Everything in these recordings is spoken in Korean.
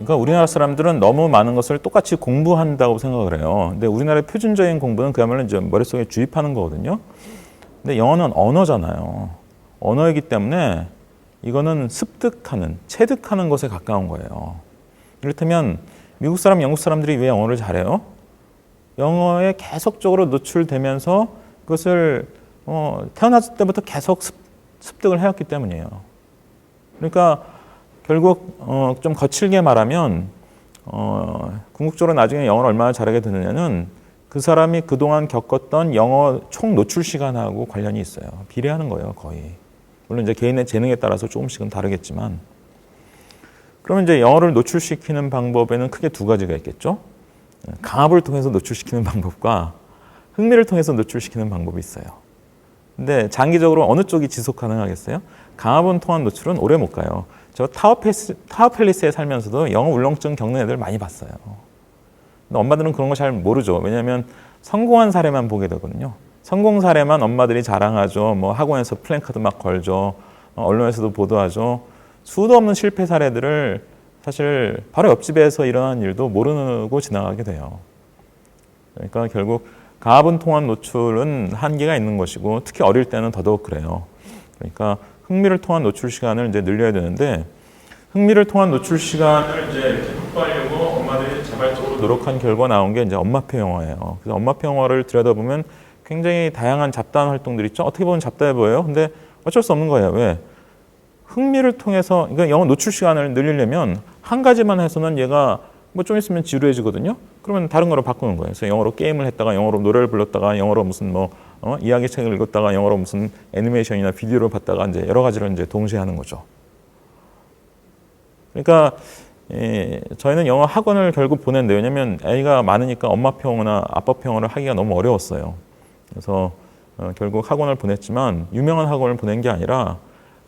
그러니까 우리나라 사람들은 너무 많은 것을 똑같이 공부한다고 생각을 해요. 근데 우리나라의 표준적인 공부는 그야말로 이제 머릿속에 주입하는 거거든요. 근데 영어는 언어잖아요. 언어이기 때문에 이거는 습득하는, 체득하는 것에 가까운 거예요. 이를테면 미국 사람, 영국 사람들이 왜 영어를 잘해요? 영어에 계속적으로 노출되면서 그것을 태어났을 때부터 계속 습득을 해왔기 때문이에요. 그러니까 결국 좀 거칠게 말하면 궁극적으로 나중에 영어를 얼마나 잘하게 되느냐는 그 사람이 그동안 겪었던 영어 총 노출 시간하고 관련이 있어요. 비례하는 거예요, 거의. 물론 이제 개인의 재능에 따라서 조금씩은 다르겠지만. 그러면 이제 영어를 노출시키는 방법에는 크게 두 가지가 있겠죠. 강압을 통해서 노출시키는 방법과 흥미를 통해서 노출시키는 방법이 있어요. 근데 장기적으로 어느 쪽이 지속 가능하겠어요? 강압을 통한 노출은 오래 못 가요. 저 타워팰리스에 살면서도 영어 울렁증 겪는 애들 많이 봤어요. 근데 엄마들은 그런 거 잘 모르죠. 왜냐하면 성공한 사례만 보게 되거든요. 성공 사례만 엄마들이 자랑하죠. 뭐 학원에서 플랜카드 막 걸죠. 언론에서도 보도하죠. 수도 없는 실패 사례들을 사실 바로 옆집에서 일어난 일도 모르고 지나가게 돼요. 그러니까 결국 강압을 통한 노출은 한계가 있는 것이고 특히 어릴 때는 더더욱 그래요. 그러니까 흥미를 통한 노출 시간을 이제 늘려야 되는데 흥미를 통한 노출 시간을 이제 이렇게 확보하려고 엄마들이 자발적으로 노력한 결과 나온 게 이제 엄마표 영어예요. 그래서 엄마표 영어를 들여다보면 굉장히 다양한 잡다한 활동들이 있죠. 어떻게 보면 잡다해 보여요. 근데 어쩔 수 없는 거예요. 왜? 흥미를 통해서 그러니까 영어 노출 시간을 늘리려면 한 가지만 해서는 얘가 뭐 좀 있으면 지루해지거든요. 그러면 다른 거로 바꾸는 거예요. 그래서 영어로 게임을 했다가 영어로 노래를 불렀다가 영어로 무슨 이야기 책을 읽었다가 영어로 무슨 애니메이션이나 비디오를 봤다가 이제 여러 가지를 이제 동시에 하는 거죠. 그러니까 저희는 영어 학원을 결국 보냈는데 왜냐하면 애가 많으니까 엄마표 영어나 아빠표 영어를 하기가 너무 어려웠어요. 그래서 결국 학원을 보냈지만 유명한 학원을 보낸 게 아니라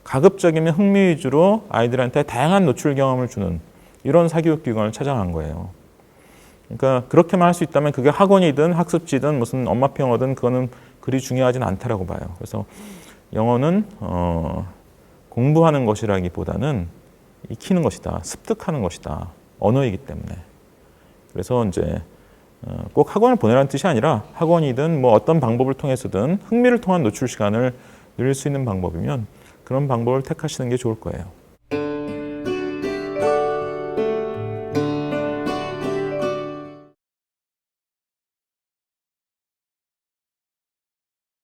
가급적이면 흥미 위주로 아이들한테 다양한 노출 경험을 주는 이런 사교육 기관을 찾아간 거예요. 그러니까 그렇게만 할 수 있다면 그게 학원이든 학습지든 무슨 엄마표 영어든 그거는 그리 중요하진 않다라고 봐요. 그래서 영어는 공부하는 것이라기보다는 익히는 것이다, 습득하는 것이다, 언어이기 때문에. 그래서 이제 꼭 학원을 보내라는 뜻이 아니라 학원이든 뭐 어떤 방법을 통해서든 흥미를 통한 노출 시간을 늘릴 수 있는 방법이면 그런 방법을 택하시는 게 좋을 거예요.